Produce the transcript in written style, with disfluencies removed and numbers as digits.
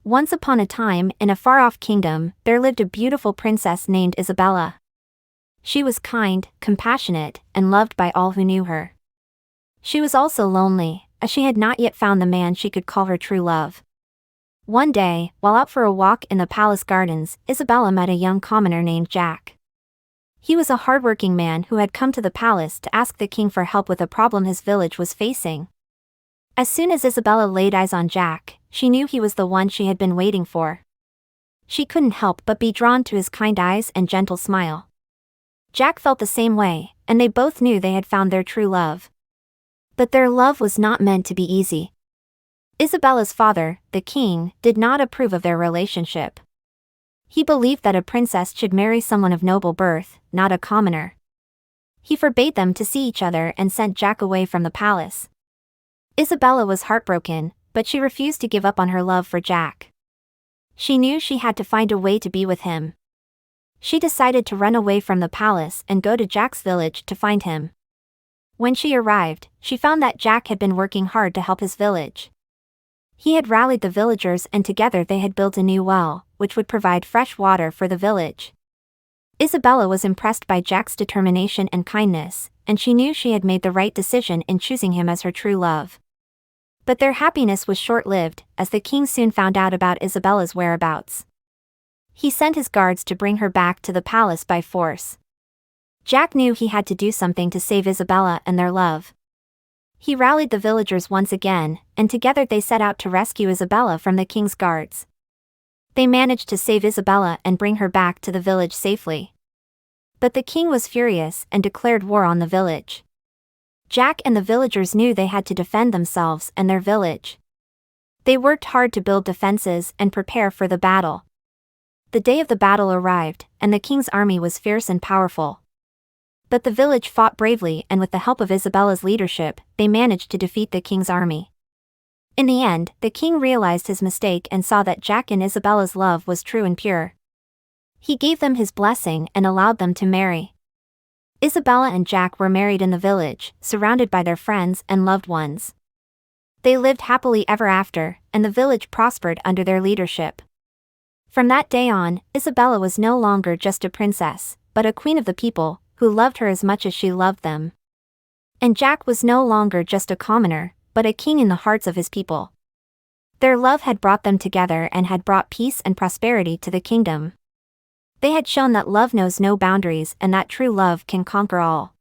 Once upon a time, in a far-off kingdom, there lived a beautiful princess named Isabella. She was kind, compassionate, and loved by all who knew her. She was also lonely, as she had not yet found the man she could call her true love. One day, while out for a walk in the palace gardens, Isabella met a young commoner named Jack. He was a hardworking man who had come to the palace to ask the king for help with a problem his village was facing. As soon as Isabella laid eyes on Jack, she knew he was the one she had been waiting for. She couldn't help but be drawn to his kind eyes and gentle smile. Jack felt the same way, and they both knew they had found their true love. But their love was not meant to be easy. Isabella's father, the king, did not approve of their relationship. He believed that a princess should marry someone of noble birth, not a commoner. He forbade them to see each other and sent Jack away from the palace. Isabella was heartbroken, but she refused to give up on her love for Jack. She knew she had to find a way to be with him. She decided to run away from the palace and go to Jack's village to find him. When she arrived, she found that Jack had been working hard to help his village. He had rallied the villagers and together they had built a new well, which would provide fresh water for the village. Isabella was impressed by Jack's determination and kindness, and she knew she had made the right decision in choosing him as her true love. But their happiness was short-lived, as the king soon found out about Isabella's whereabouts. He sent his guards to bring her back to the palace by force. Jack knew he had to do something to save Isabella and their love. He rallied the villagers once again, and together they set out to rescue Isabella from the king's guards. They managed to save Isabella and bring her back to the village safely. But the king was furious and declared war on the village. Jack and the villagers knew they had to defend themselves and their village. They worked hard to build defenses and prepare for the battle. The day of the battle arrived, and the king's army was fierce and powerful. But the village fought bravely, and with the help of Isabella's leadership, they managed to defeat the king's army. In the end, the king realized his mistake and saw that Jack and Isabella's love was true and pure. He gave them his blessing and allowed them to marry. Isabella and Jack were married in the village, surrounded by their friends and loved ones. They lived happily ever after, and the village prospered under their leadership. From that day on, Isabella was no longer just a princess, but a queen of the people, who loved her as much as she loved them. And Jack was no longer just a commoner, but a king in the hearts of his people. Their love had brought them together and had brought peace and prosperity to the kingdom. They had shown that love knows no boundaries and that true love can conquer all.